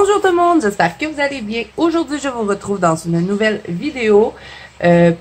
Bonjour tout le monde, j'espère que vous allez bien. Aujourd'hui, je vous retrouve dans une nouvelle vidéo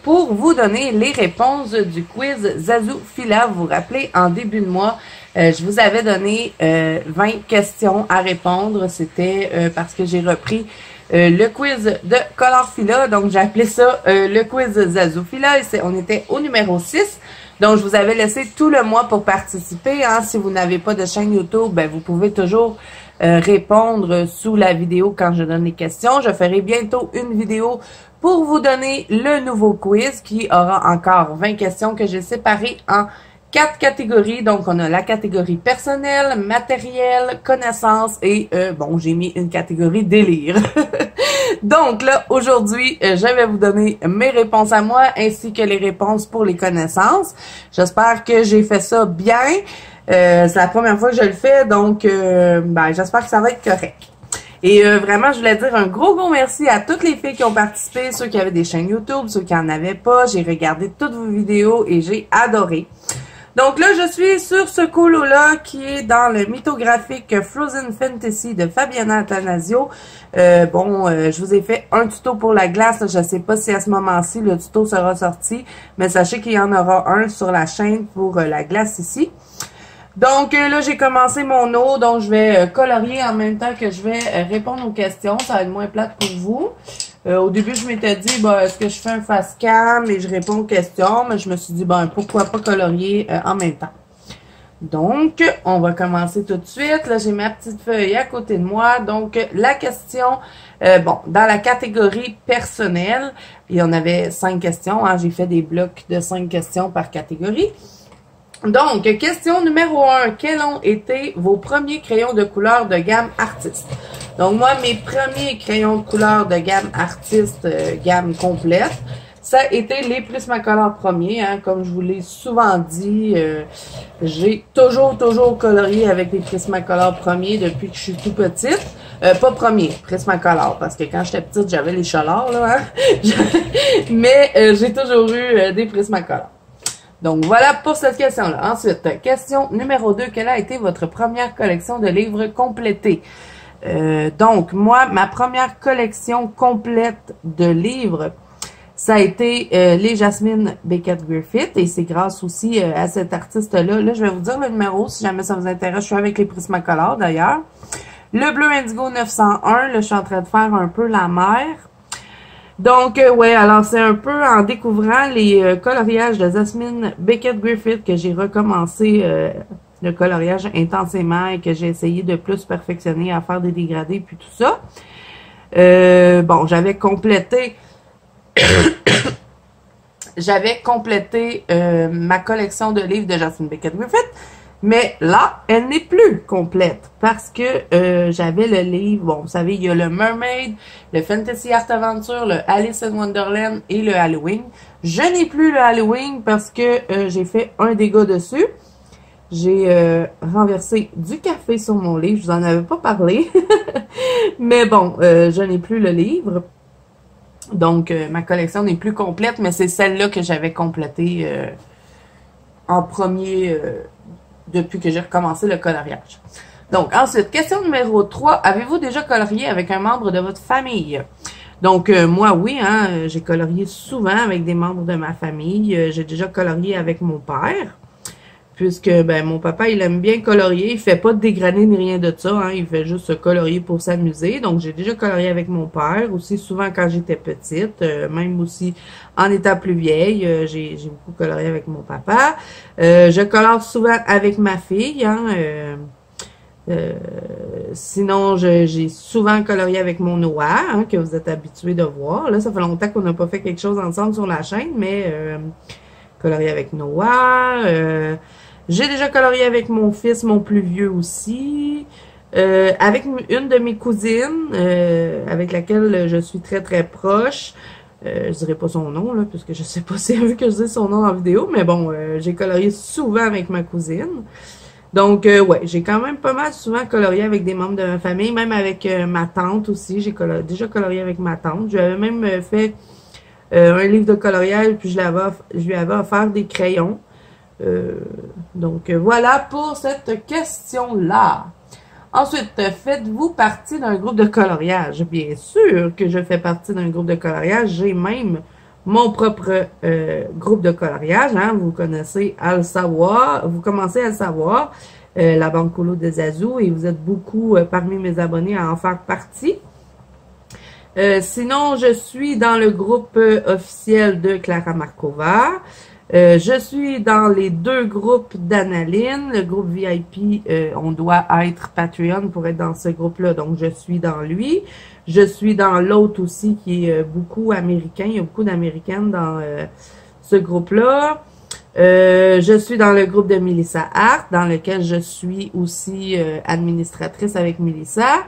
pour vous donner les réponses du quiz Zazu Fila. Vous vous rappelez, en début de mois, je vous avais donné 20 questions à répondre. C'était parce que j'ai repris le quiz de Color Fila. Donc, j'ai appelé ça le quiz Zazu Fila. Et on était au numéro 6. Donc, je vous avais laissé tout le mois pour participer. Hein. Si vous n'avez pas de chaîne YouTube, ben, vous pouvez toujours répondre sous la vidéo quand je donne les questions. Je ferai bientôt une vidéo pour vous donner le nouveau quiz qui aura encore 20 questions que j'ai séparées en 4 catégories. Donc, on a la catégorie personnelle, matériel, connaissance et, bon, j'ai mis une catégorie délire. Donc, là, aujourd'hui, je vais vous donner mes réponses à moi ainsi que les réponses pour les connaissances. J'espère que j'ai fait ça bien. C'est la première fois que je le fais, donc, ben, j'espère que ça va être correct. Et vraiment, je voulais dire un gros merci à toutes les filles qui ont participé, ceux qui avaient des chaînes YouTube, ceux qui en avaient pas. J'ai regardé toutes vos vidéos et j'ai adoré. Donc là, je suis sur ce colo-là qui est dans le mythographique Frozen Fantasy de Fabiana Attanasio. Je vous ai fait un tuto pour la glace. Je ne sais pas si à ce moment-ci, le tuto sera sorti, mais sachez qu'il y en aura un sur la chaîne pour la glace ici. Donc là, j'ai commencé mon eau, donc je vais colorier en même temps que je vais répondre aux questions. Ça va être moins plate pour vous. Au début, je m'étais dit, bah, est-ce que je fais un face cam et je réponds aux questions? Mais je me suis dit, ben, pourquoi pas colorier en même temps? Donc, on va commencer tout de suite. Là, j'ai ma petite feuille à côté de moi. Donc, la question, bon, dans la catégorie personnelle, il y en avait 5 questions. Hein, j'ai fait des blocs de 5 questions par catégorie. Donc, question numéro 1. Quels ont été vos premiers crayons de couleur de gamme artiste? Donc, moi, mes premiers crayons de couleur de gamme artiste, gamme complète, ça a été les Prismacolor premiers. Hein, comme je vous l'ai souvent dit, j'ai toujours colorié avec les Prismacolor premiers depuis que je suis tout petite. Pas premier, Prismacolor, parce que quand j'étais petite, j'avais les Cholars, là. Hein? Mais j'ai toujours eu des Prismacolor. Donc, voilà pour cette question-là. Ensuite, question numéro 2. Quelle a été votre première collection de livres complétés? Donc, moi, ma première collection complète de livres, ça a été les Jasmine Beckett-Griffith. Et c'est grâce aussi à cet artiste-là. Là, je vais vous dire le numéro si jamais ça vous intéresse. Je suis avec les Prismacolor, d'ailleurs. Le Bleu Indigo 901. Là, je suis en train de faire un peu la mer. Donc, ouais, alors c'est un peu en découvrant les coloriages de Jasmine Beckett-Griffith que j'ai recommencé le coloriage intensément et que j'ai essayé de plus perfectionner à faire des dégradés puis tout ça. Bon, j'avais complété ma collection de livres de Jasmine Beckett-Griffith. Mais là, elle n'est plus complète parce que j'avais le livre, bon, vous savez, il y a le Mermaid, le Fantasy Art Adventure, le Alice in Wonderland et le Halloween. Je n'ai plus le Halloween parce que j'ai fait un dégât dessus. J'ai renversé du café sur mon livre, je vous en avais pas parlé. Mais bon, je n'ai plus le livre. Donc, ma collection n'est plus complète, mais c'est celle-là que j'avais complétée en premier... depuis que j'ai recommencé le coloriage. Donc, ensuite, question numéro 3. Avez-vous déjà colorié avec un membre de votre famille? Donc, moi, oui, hein, j'ai colorié souvent avec des membres de ma famille. J'ai déjà colorié avec mon père, puisque, ben, mon papa, il aime bien colorier. Il fait pas de dégradé ni rien de ça, hein, il fait juste colorier pour s'amuser. Donc, j'ai déjà colorié avec mon père, aussi souvent quand j'étais petite, même aussi en étant plus vieille. J'ai beaucoup colorié avec mon papa. Je colore souvent avec ma fille, hein, sinon, j'ai souvent colorié avec mon Noah, hein, que vous êtes habitués de voir. Là, ça fait longtemps qu'on n'a pas fait quelque chose ensemble sur la chaîne, mais colorié avec Noah. J'ai déjà colorié avec mon fils, mon plus vieux aussi. Avec une de mes cousines, avec laquelle je suis très proche. Je dirais pas son nom, là, puisque je sais pas si elle veut que je dise son nom en vidéo, mais bon, j'ai colorié souvent avec ma cousine. Donc, ouais, j'ai quand même pas mal souvent colorié avec des membres de ma famille, même avec ma tante aussi. J'ai déjà colorié avec ma tante. Je lui avais même fait un livre de coloriage, puis je lui avais offert des crayons. Donc, voilà pour cette question-là. Ensuite, faites-vous partie d'un groupe de coloriage? Bien sûr que je fais partie d'un groupe de coloriage. J'ai même mon propre groupe de coloriage. Hein. Vous connaissez à le savoir. Vous commencez à le savoir. La Banque Colo de Zazu. Et vous êtes beaucoup parmi mes abonnés à en faire partie. Sinon, je suis dans le groupe officiel de Clara Markova. Je suis dans les deux groupes d'Analine. Le groupe VIP, on doit être Patreon pour être dans ce groupe-là. Donc, je suis dans lui. Je suis dans l'autre aussi qui est beaucoup américain. Il y a beaucoup d'Américaines dans ce groupe-là. Je suis dans le groupe de Melissa Hart, dans lequel je suis aussi administratrice avec Melissa.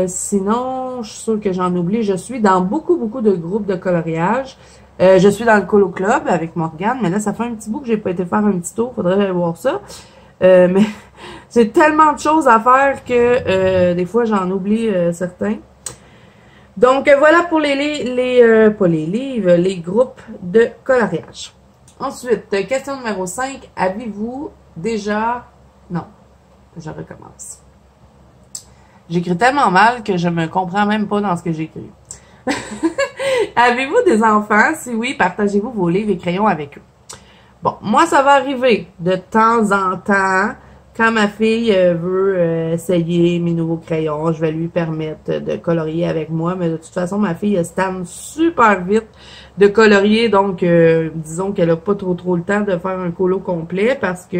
Sinon, je suis sûre que j'en oublie. Je suis dans beaucoup de groupes de coloriage. Je suis dans le Colo Club avec Morgane, mais là, ça fait un petit bout que j'ai pas été faire un petit tour. Faudrait aller voir ça. Mais c'est tellement de choses à faire que des fois, j'en oublie certains. Donc, voilà pour pas les livres, les groupes de coloriage. Ensuite, question numéro 5. Avez-vous déjà... Non, je recommence. J'écris tellement mal que je me comprends même pas dans ce que j'écris. Avez-vous des enfants? Si oui, partagez-vous vos livres et crayons avec eux. Bon, moi, ça va arriver de temps en temps. Quand ma fille veut essayer mes nouveaux crayons, je vais lui permettre de colorier avec moi. Mais de toute façon, ma fille, elle se tanne super vite de colorier. Donc, disons qu'elle a pas trop le temps de faire un colo complet parce que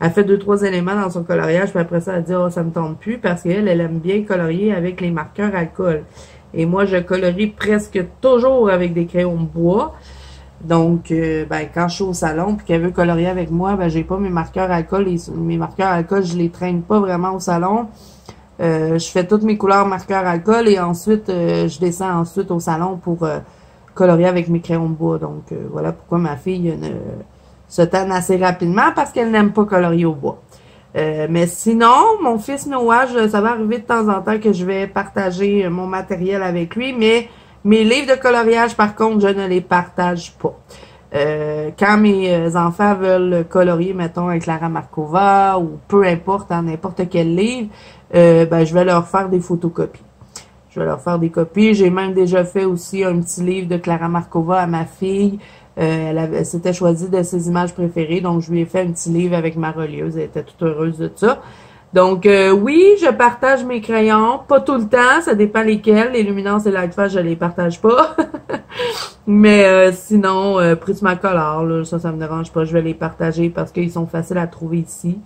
elle fait 2-3 éléments dans son coloriage. Puis après ça, elle dit « Oh, ça me tente plus » parce qu'elle, elle aime bien colorier avec les marqueurs alcool. Et moi, je colorie presque toujours avec des crayons de bois. Donc, quand je suis au salon puis qu'elle veut colorier avec moi, j'ai pas mes marqueurs alcool. Mes marqueurs alcool, je les traîne pas vraiment au salon. Je fais toutes mes couleurs marqueurs alcool et ensuite, je descends ensuite au salon pour colorier avec mes crayons de bois. Donc, voilà pourquoi ma fille se tanne assez rapidement parce qu'elle n'aime pas colorier au bois. Mais sinon, mon fils Noah, ça va arriver de temps en temps que je vais partager mon matériel avec lui, mais mes livres de coloriage, par contre, je ne les partage pas. Quand mes enfants veulent colorier, mettons, avec Clara Markova ou peu importe, en n'importe quel livre, je vais leur faire des photocopies. Je vais leur faire des copies. J'ai même déjà fait aussi un petit livre de Clara Markova à ma fille. Elle s'était choisie de ses images préférées, donc je lui ai fait un petit livre avec ma relieuse. Elle était toute heureuse de ça. Donc, oui, je partage mes crayons. Pas tout le temps, ça dépend lesquels. Les Luminance et Lightfast, je les partage pas. Mais sinon, Prismacolor, là, ça me dérange pas. Je vais les partager parce qu'ils sont faciles à trouver ici.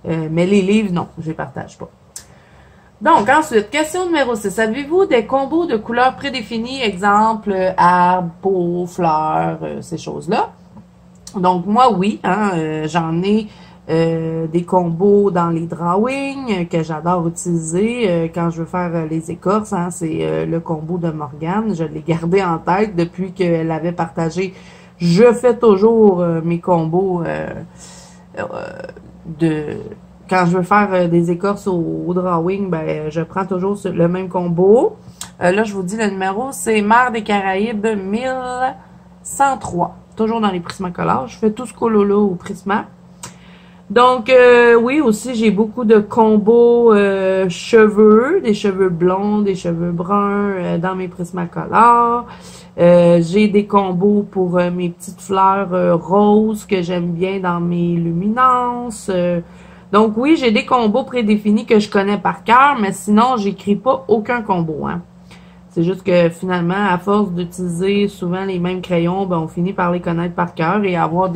Mais les livres, non, je les partage pas. Donc, ensuite, question numéro 6. Avez-vous des combos de couleurs prédéfinis, exemple, arbres, peaux, fleurs, ces choses-là? Donc, moi, oui, hein, j'en ai des combos dans les drawings que j'adore utiliser quand je veux faire les écorces. Hein, c'est le combo de Morgane. Je l'ai gardé en tête depuis qu'elle avait partagé. Je fais toujours mes combos quand je veux faire des écorces au drawing, je prends toujours le même combo. Là, je vous dis le numéro, c'est Mer des Caraïbes 1103. Toujours dans les Prismacolor. Je fais tout ce colo-là au Prisma. Donc, oui, aussi, j'ai beaucoup de combos cheveux, des cheveux blonds, des cheveux bruns dans mes Prismacolor. J'ai des combos pour mes petites fleurs roses que j'aime bien dans mes luminances. Donc oui, j'ai des combos prédéfinis que je connais par cœur, mais sinon, j'écris pas aucun combo. Hein. C'est juste que finalement, à force d'utiliser souvent les mêmes crayons, on finit par les connaître par cœur et avoir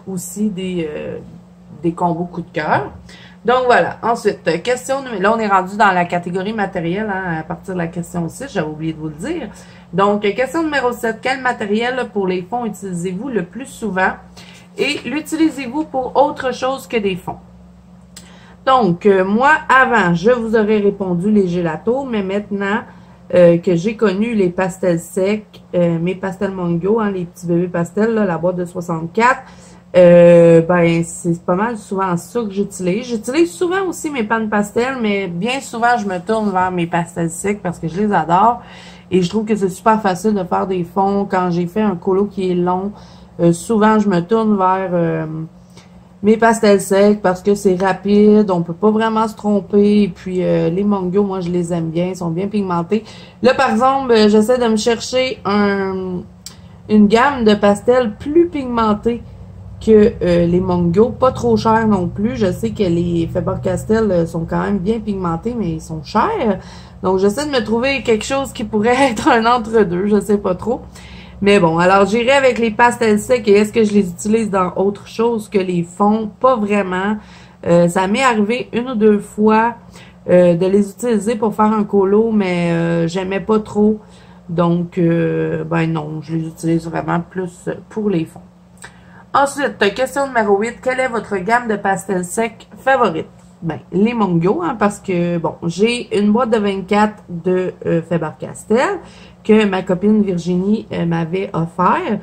aussi des combos coup de cœur. Donc voilà. Ensuite, question numéro... Là, on est rendu dans la catégorie matériel hein, à partir de la question 6. J'avais oublié de vous le dire. Donc, question numéro 7. Quel matériel pour les fonds utilisez-vous le plus souvent? Et l'utilisez-vous pour autre chose que des fonds? Donc, moi, avant, je vous aurais répondu les gélatos, mais maintenant que j'ai connu les pastels secs, mes pastels Mongo, hein, les petits bébés pastels, là, la boîte de 64, c'est pas mal souvent ça que j'utilise. J'utilise souvent aussi mes pannes pastels, mais bien souvent, je me tourne vers mes pastels secs parce que je les adore. Et je trouve que c'est super facile de faire des fonds. Quand j'ai fait un colo qui est long, souvent, je me tourne vers mes pastels secs parce que c'est rapide, on peut pas vraiment se tromper. Et puis les Mongyo, moi je les aime bien, ils sont bien pigmentés. Là par exemple, j'essaie de me chercher une gamme de pastels plus pigmentés que les Mongyo, pas trop chers non plus. Je sais que les Faber-Castell sont quand même bien pigmentés, mais ils sont chers. Donc j'essaie de me trouver quelque chose qui pourrait être un entre-deux, je sais pas trop. Mais bon, alors j'irai avec les pastels secs et est-ce que je les utilise dans autre chose que les fonds? Pas vraiment. Ça m'est arrivé une ou deux fois de les utiliser pour faire un colo, mais j'aimais pas trop. Donc, ben non, je les utilise vraiment plus pour les fonds. Ensuite, question numéro 8. Quelle est votre gamme de pastels secs favorite? Ben, les Mongyo, hein, parce que, bon, j'ai une boîte de 24 de Faber-Castell que ma copine Virginie m'avait offert.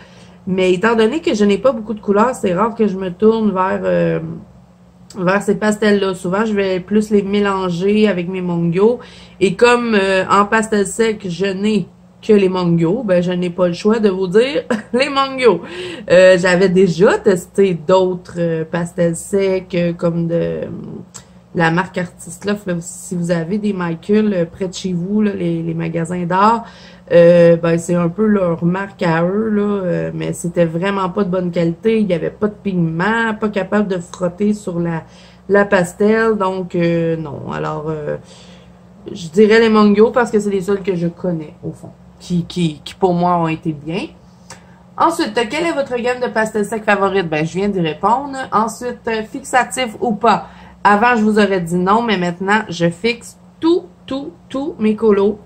Mais étant donné que je n'ai pas beaucoup de couleurs, c'est rare que je me tourne vers ces pastels-là. Souvent, je vais plus les mélanger avec mes Mongyo. Et comme en pastel sec, je n'ai que les Mongyo, ben je n'ai pas le choix de vous dire les Mongyo. J'avais déjà testé d'autres pastels secs comme de la marque Artiste Love. Si vous avez des Michael près de chez vous, là, les magasins d'art, ben c'est un peu leur marque à eux, là, mais c'était vraiment pas de bonne qualité. Il n'y avait pas de pigment, pas capable de frotter sur la pastel, donc non. Alors je dirais les Mongyo parce que c'est les seuls que je connais au fond, qui pour moi ont été bien. Ensuite, quelle est votre gamme de pastels secs favorite? Ben, je viens d'y répondre. Ensuite, fixatif ou pas? Avant, je vous aurais dit non, mais maintenant, je fixe tous mes colos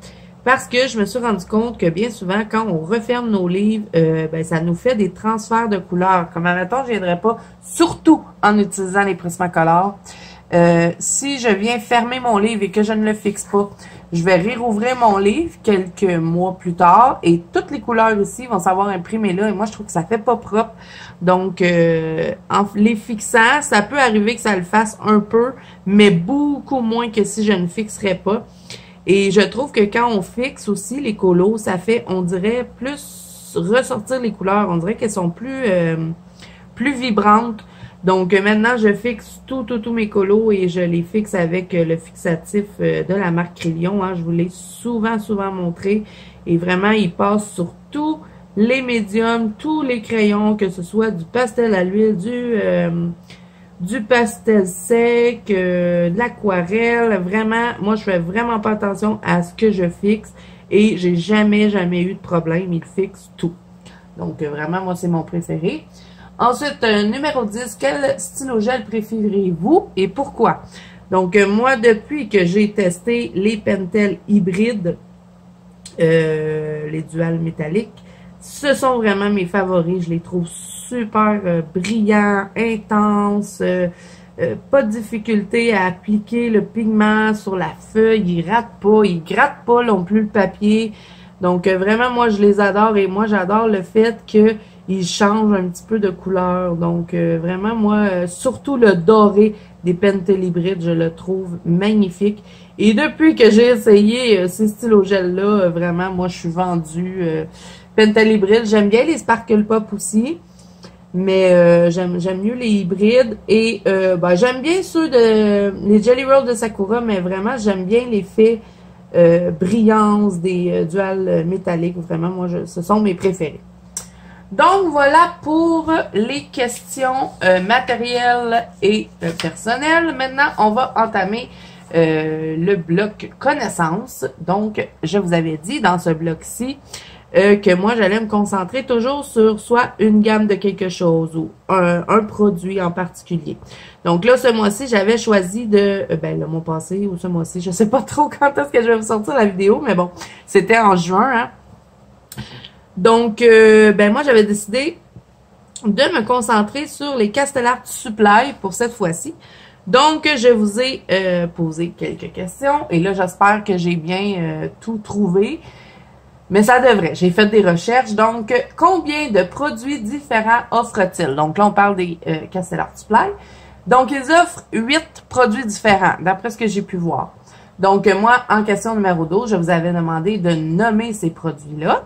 parce que je me suis rendu compte que bien souvent, quand on referme nos livres, ben, ça nous fait des transferts de couleurs. Comme admettons, je ne viendrai pas, surtout en utilisant les Prismacolor. Si je viens fermer mon livre et que je ne le fixe pas, je vais réouvrir mon livre quelques mois plus tard et toutes les couleurs ici vont s'avoir imprimé là et moi je trouve que ça fait pas propre. Donc en les fixant, ça peut arriver que ça le fasse un peu, mais beaucoup moins que si je ne fixerais pas. Et je trouve que quand on fixe aussi les colos, ça fait, on dirait, plus ressortir les couleurs. On dirait qu'elles sont plus vibrantes. Donc, maintenant, je fixe tous mes colos et je les fixe avec le fixatif de la marque Crayon. Hein. Je vous l'ai souvent montré. Et vraiment, il passe sur tous les médiums, tous les crayons, que ce soit du pastel à l'huile, du pastel sec, de l'aquarelle. Vraiment, moi, je fais vraiment pas attention à ce que je fixe. Et j'ai jamais eu de problème. Il fixe tout. Donc, vraiment, moi, c'est mon préféré. Ensuite, numéro 10, quel stylo-gel préférez-vous et pourquoi? Donc, moi, depuis que j'ai testé les Pentel hybrides, les duals métalliques, ce sont vraiment mes favoris. Je les trouve super brillants, intenses, pas de difficulté à appliquer le pigment sur la feuille, ils ratent pas, ils grattent pas non plus le papier. Donc, vraiment, moi, je les adore et moi, j'adore le fait que il change un petit peu de couleur. Donc, vraiment, moi, surtout le doré des Pentel hybrides, je le trouve magnifique. Et depuis que j'ai essayé ces stylo-gels-là, vraiment, moi, je suis vendue Pentel hybride. J'aime bien les Sparkle Pop aussi, mais j'aime mieux les hybrides. Et ben, j'aime bien ceux les Jelly Roll de Sakura, mais vraiment, j'aime bien l'effet brillance des duals métalliques. Vraiment, moi, ce sont mes préférés. Donc, voilà pour les questions matérielles et personnelles. Maintenant, on va entamer le bloc connaissances. Donc, je vous avais dit dans ce bloc-ci que moi, j'allais me concentrer toujours sur soit une gamme de quelque chose ou un produit en particulier. Donc là, ce mois-ci, j'avais choisi ben le mois passé ou ce mois-ci, je sais pas trop quand est-ce que je vais vous sortir la vidéo, mais bon, c'était en juin, hein. Donc, ben moi, j'avais décidé de me concentrer sur les Castell Art Supply pour cette fois-ci. Donc, je vous ai posé quelques questions et là, j'espère que j'ai bien tout trouvé. Mais ça devrait. J'ai fait des recherches. Donc, combien de produits différents offrent-ils? Donc là, on parle des Castell Art Supply. Donc, ils offrent 8 produits différents, d'après ce que j'ai pu voir. Donc, moi, en question numéro 12, je vous avais demandé de nommer ces produits-là.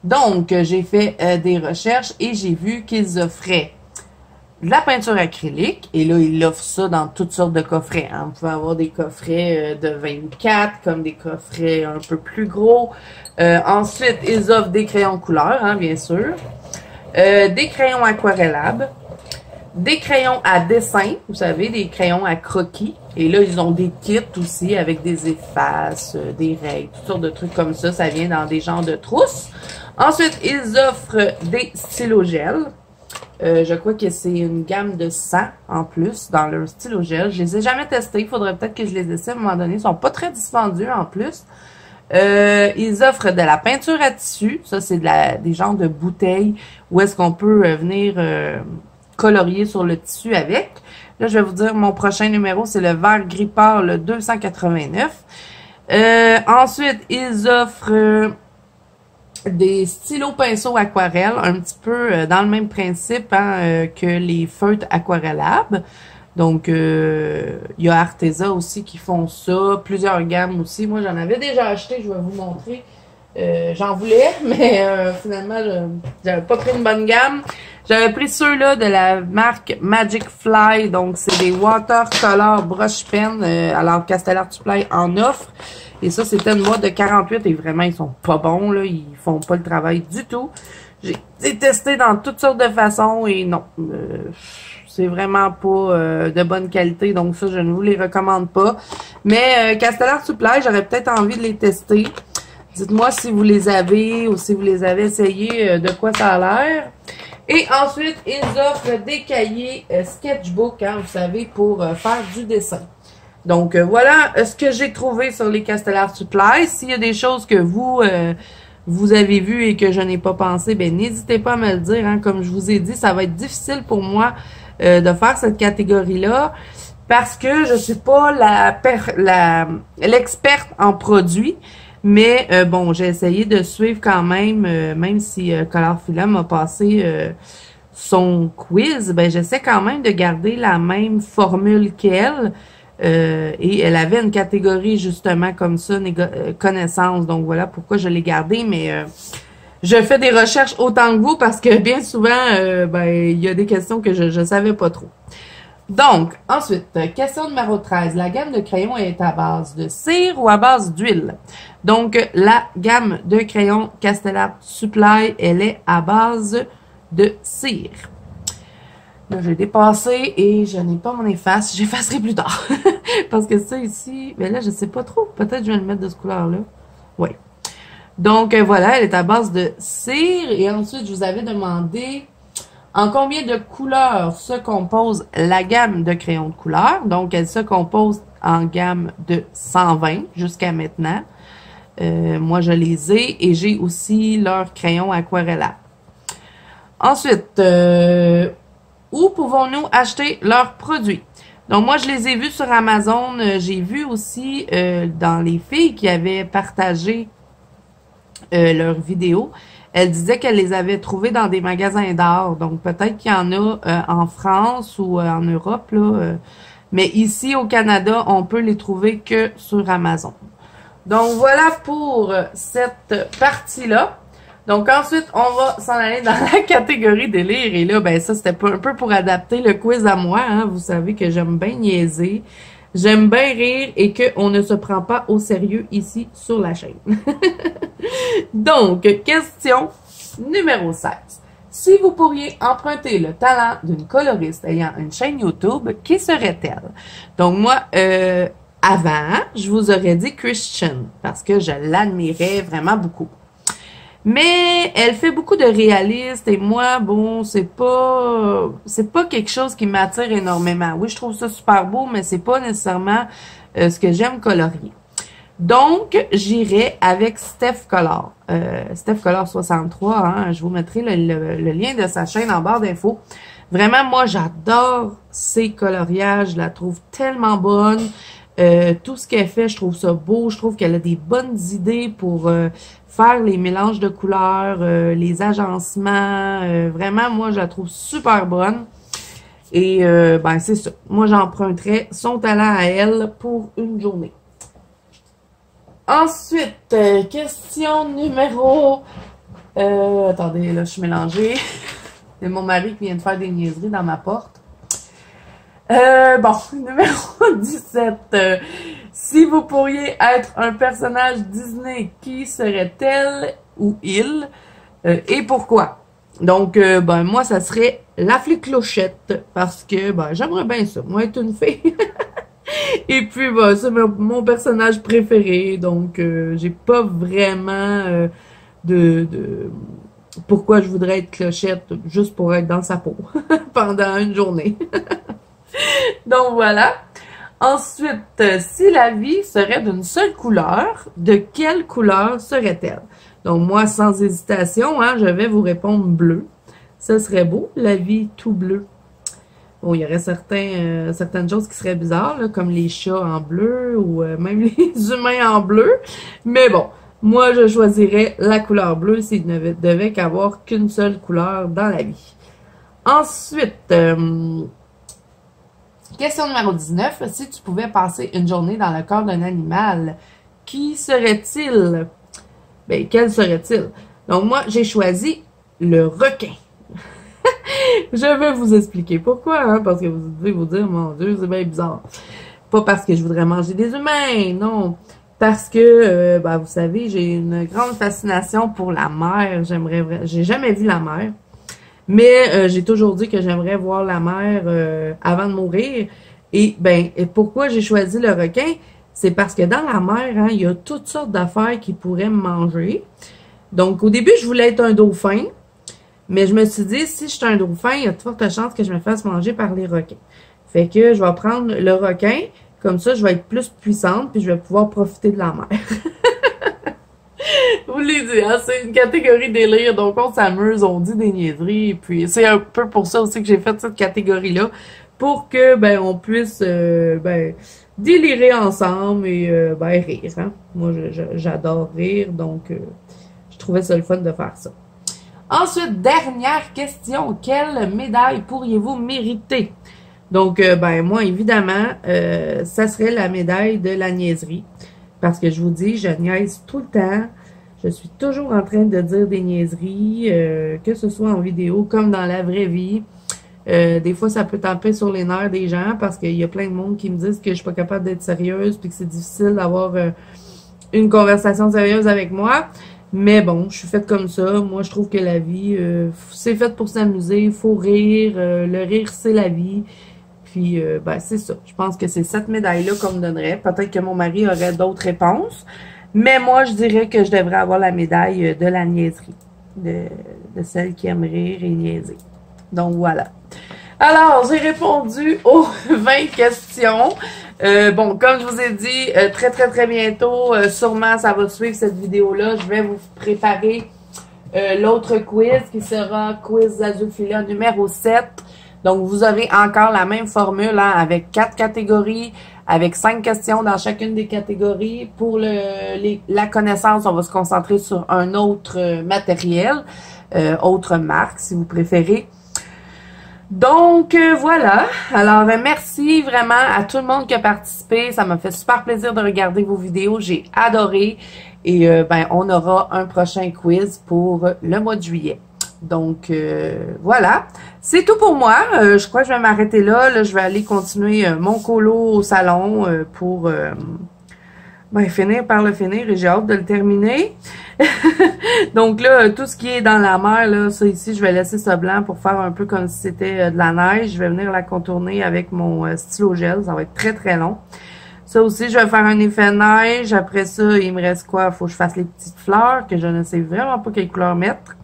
Donc, j'ai fait des recherches et j'ai vu qu'ils offraient de la peinture acrylique. Et là, ils offrent ça dans toutes sortes de coffrets. Hein. Vous pouvez avoir des coffrets de 24, comme des coffrets un peu plus gros. Ensuite, ils offrent des crayons couleur, hein, bien sûr. Des crayons aquarellables. Des crayons à dessin, vous savez, des crayons à croquis. Et là, ils ont des kits aussi avec des effaces, des règles, toutes sortes de trucs comme ça. Ça vient dans des genres de trousses. Ensuite, ils offrent des stylos gel. Je crois que c'est une gamme de 100 en plus dans leur stylo gel. Je les ai jamais testés. Il faudrait peut-être que je les essaie à un moment donné. Ils sont pas très dispendieux en plus. Ils offrent de la peinture à tissu. Ça, c'est des genres de bouteilles où est-ce qu'on peut venir colorier sur le tissu avec. Là, je vais vous dire, mon prochain numéro, c'est le vert gris pâle, le 289. Ensuite, ils offrent des stylos pinceaux aquarelles, un petit peu dans le même principe hein, que les feutres aquarellables. Donc, il y a Arteza aussi qui font ça, plusieurs gammes aussi. Moi, j'en avais déjà acheté, je vais vous montrer. J'en voulais, mais finalement, j'avais pas pris une bonne gamme. J'avais pris ceux-là de la marque Magic Fly. Donc, c'est des watercolor brush pen. Alors, Castellar Supply en offre. Et ça, c'était une boîte de 48 et vraiment, ils sont pas bons, là. Ils font pas le travail du tout. J'ai testé dans toutes sortes de façons et non. C'est vraiment pas de bonne qualité. Donc, ça, je ne vous les recommande pas. Mais Castellar Supply, j'aurais peut-être envie de les tester. Dites-moi si vous les avez ou si vous les avez essayés, de quoi ça a l'air. Et ensuite, ils offrent des cahiers sketchbook, hein, vous savez, pour faire du dessin. Donc, voilà ce que j'ai trouvé sur les Castellar Supply. S'il y a des choses que vous avez vues et que je n'ai pas pensé, ben n'hésitez pas à me le dire. Hein. Comme je vous ai dit, ça va être difficile pour moi de faire cette catégorie-là parce que je suis pas l'experte en produits. Mais bon, j'ai essayé de suivre quand même, même si Colorfila m'a passé son quiz, ben j'essaie quand même de garder la même formule qu'elle. Et elle avait une catégorie justement comme ça, connaissance. Donc voilà pourquoi je l'ai gardée. Mais je fais des recherches autant que vous parce que bien souvent, ben il y a des questions que je savais pas trop. Donc, ensuite, question numéro 13. La gamme de crayons est à base de cire ou à base d'huile? Donc, la gamme de crayons Castellar Supply, elle est à base de cire. Là, j'ai dépassé et je n'ai pas mon efface. J'effacerai plus tard. Parce que ça ici, mais là, je sais pas trop. Peut-être je vais le mettre de ce couleur-là. Oui. Donc, voilà, elle est à base de cire. Et ensuite, je vous avais demandé en combien de couleurs se compose la gamme de crayons de couleur. Donc, elle se compose en gamme de 120 jusqu'à maintenant. Moi, je les ai et j'ai aussi leurs crayons aquarellables. Ensuite, où pouvons-nous acheter leurs produits? Donc, moi, je les ai vus sur Amazon. J'ai vu aussi dans les filles qui avaient partagé leurs vidéos. Elle disait qu'elle les avait trouvés dans des magasins d'art. Donc, peut-être qu'il y en a en France ou en Europe, là. Mais ici, au Canada, on peut les trouver que sur Amazon. Donc, voilà pour cette partie-là. Donc, ensuite, on va s'en aller dans la catégorie délire. Et là, ben ça, c'était un peu pour adapter le quiz à moi. Hein. Vous savez que j'aime bien niaiser. J'aime bien rire et qu'on ne se prend pas au sérieux ici sur la chaîne. Donc, question numéro 16. Si vous pourriez emprunter le talent d'une coloriste ayant une chaîne YouTube, qui serait-elle? Donc, moi, avant, je vous aurais dit Christian, parce que je l'admirais vraiment beaucoup. Mais elle fait beaucoup de réalistes et moi, bon, c'est pas quelque chose qui m'attire énormément. Oui, je trouve ça super beau, mais c'est pas nécessairement ce que j'aime colorier. Donc, j'irai avec Steph Color. Steph Color 63, hein, je vous mettrai le lien de sa chaîne en barre d'infos. Vraiment, moi, j'adore ses coloriages. Je la trouve tellement bonne. Tout ce qu'elle fait, je trouve ça beau. Je trouve qu'elle a des bonnes idées pour faire les mélanges de couleurs, les agencements. Vraiment, moi, je la trouve super bonne. Et ben, c'est ça. Moi, j'emprunterais son talent à elle pour une journée. Ensuite, question numéro... attendez, là, je suis mélangée. C'est mon mari qui vient de faire des niaiseries dans ma porte. Bon, numéro 17. Si vous pourriez être un personnage Disney, qui serait-elle ou il et pourquoi? Donc, ben, moi, ça serait la fée Clochette parce que, ben, j'aimerais bien ça. Moi, être une fée. Et puis, ben, c'est mon personnage préféré. Donc, j'ai pas vraiment de pourquoi je voudrais être Clochette juste pour être dans sa peau pendant une journée. Donc, voilà. Ensuite, si la vie serait d'une seule couleur, de quelle couleur serait-elle? Donc, moi, sans hésitation, hein, je vais vous répondre bleu. Ça serait beau, la vie tout bleu. Bon, il y aurait certaines choses qui seraient bizarres, là, comme les chats en bleu ou même les humains en bleu. Mais bon, moi, je choisirais la couleur bleue s'il ne devait qu'avoir qu'une seule couleur dans la vie. Ensuite, question numéro 19. Si tu pouvais passer une journée dans le corps d'un animal, qui serait-il? Ben, quel serait-il? Donc, moi, j'ai choisi le requin. Je vais vous expliquer pourquoi, hein, parce que vous devez vous dire, mon Dieu, c'est bien bizarre. Pas parce que je voudrais manger des humains, non. Parce que, ben, vous savez, j'ai une grande fascination pour la mer. J'ai jamais vu la mer. Mais j'ai toujours dit que j'aimerais voir la mer avant de mourir. Et ben, pourquoi j'ai choisi le requin? C'est parce que dans la mer, hein, il y a toutes sortes d'affaires qui pourraient me manger. Donc, au début, je voulais être un dauphin. Mais je me suis dit, si je suis un dauphin, il y a de fortes chances que je me fasse manger par les requins. Fait que je vais prendre le requin. Comme ça, je vais être plus puissante puis je vais pouvoir profiter de la mer. Je vous l'ai dit, hein, c'est une catégorie délire, donc on s'amuse, on dit des niaiseries, puis c'est un peu pour ça aussi que j'ai fait cette catégorie-là, pour que, ben, on puisse, ben, délirer ensemble et, ben, rire, hein. Moi, j'adore rire, donc, je trouvais ça le fun de faire ça. Ensuite, dernière question, quelle médaille pourriez-vous mériter? Donc, ben, moi, évidemment, ça serait la médaille de la niaiserie, parce que je vous dis, je niaise tout le temps. Je suis toujours en train de dire des niaiseries, que ce soit en vidéo comme dans la vraie vie. Des fois, ça peut taper sur les nerfs des gens parce qu'il y a plein de monde qui me disent que je suis pas capable d'être sérieuse puis que c'est difficile d'avoir une conversation sérieuse avec moi. Mais bon, je suis faite comme ça. Moi, je trouve que la vie, c'est fait pour s'amuser. Il faut rire. Le rire, c'est la vie. Puis, ben, c'est ça. Je pense que c'est cette médaille-là qu'on me donnerait. Peut-être que mon mari aurait d'autres réponses. Mais moi, je dirais que je devrais avoir la médaille de la niaiserie. De celle qui aime rire et niaiser. Donc, voilà. Alors, j'ai répondu aux 20 questions. Bon, comme je vous ai dit, très bientôt, sûrement, ça va suivre cette vidéo-là. Je vais vous préparer l'autre quiz qui sera Quiz Zazouphila numéro 7. Donc, vous aurez encore la même formule hein, avec 4 catégories, avec 5 questions dans chacune des catégories. Pour la connaissance, on va se concentrer sur un autre matériel, autre marque si vous préférez. Donc, voilà. Alors, merci vraiment à tout le monde qui a participé. Ça m'a fait super plaisir de regarder vos vidéos. J'ai adoré. Et ben, on aura un prochain quiz pour le mois de juillet. Donc, voilà. C'est tout pour moi. Je crois que je vais m'arrêter là. Là, je vais aller continuer mon colo au salon pour ben, finir par le finir et j'ai hâte de le terminer. Donc là, tout ce qui est dans la mer, là, ça ici, je vais laisser ça blanc pour faire un peu comme si c'était de la neige. Je vais venir la contourner avec mon stylo gel. Ça va être très long. Ça aussi, je vais faire un effet neige. Après ça, il me reste quoi? Il faut que je fasse les petites fleurs que je ne sais vraiment pas quelle couleur mettre.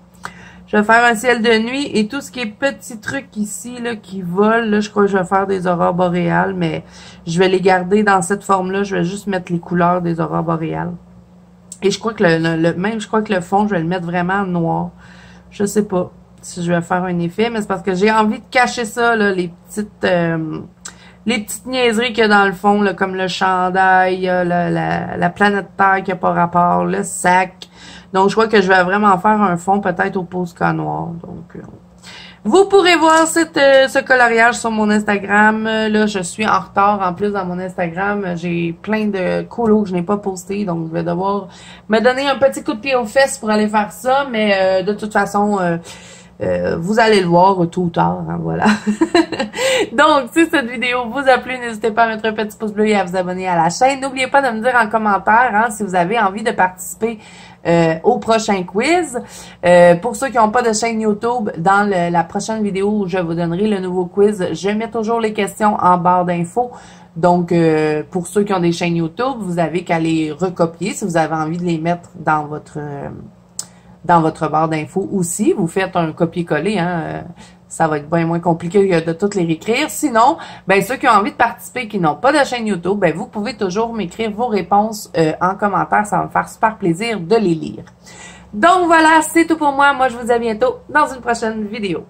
Je vais faire un ciel de nuit et tout ce qui est petits trucs ici là qui volent, là, je crois que je vais faire des aurores boréales, mais je vais les garder dans cette forme-là. Je vais juste mettre les couleurs des aurores boréales. Et je crois que je crois que le fond, je vais le mettre vraiment noir. Je sais pas si je vais faire un effet, mais c'est parce que j'ai envie de cacher ça, là, les petites niaiseries qu'il y a dans le fond, là, comme le chandail, la planète Terre qui n'a pas rapport, le sac. Donc, je crois que je vais vraiment faire un fond peut-être au Posca noir. Donc, vous pourrez voir ce coloriage sur mon Instagram. Là, je suis en retard. En plus, dans mon Instagram, j'ai plein de colos que je n'ai pas postés. Donc, je vais devoir me donner un petit coup de pied aux fesses pour aller faire ça. Mais de toute façon, vous allez le voir tôt ou tard, hein, voilà. Donc, si cette vidéo vous a plu, n'hésitez pas à mettre un petit pouce bleu et à vous abonner à la chaîne. N'oubliez pas de me dire en commentaire hein, si vous avez envie de participer au prochain quiz. Pour ceux qui n'ont pas de chaîne YouTube, dans la prochaine vidéo où je vous donnerai le nouveau quiz, je mets toujours les questions en barre d'infos. Donc, pour ceux qui ont des chaînes YouTube, vous avez qu'à les recopier si vous avez envie de les mettre dans votre barre d'infos aussi. Vous faites un copier-coller, hein, ça va être bien moins compliqué que de toutes les réécrire. Sinon, ben ceux qui ont envie de participer, qui n'ont pas de chaîne YouTube, ben vous pouvez toujours m'écrire vos réponses en commentaire. Ça va me faire super plaisir de les lire. Donc voilà, c'est tout pour moi. Moi, je vous dis à bientôt dans une prochaine vidéo.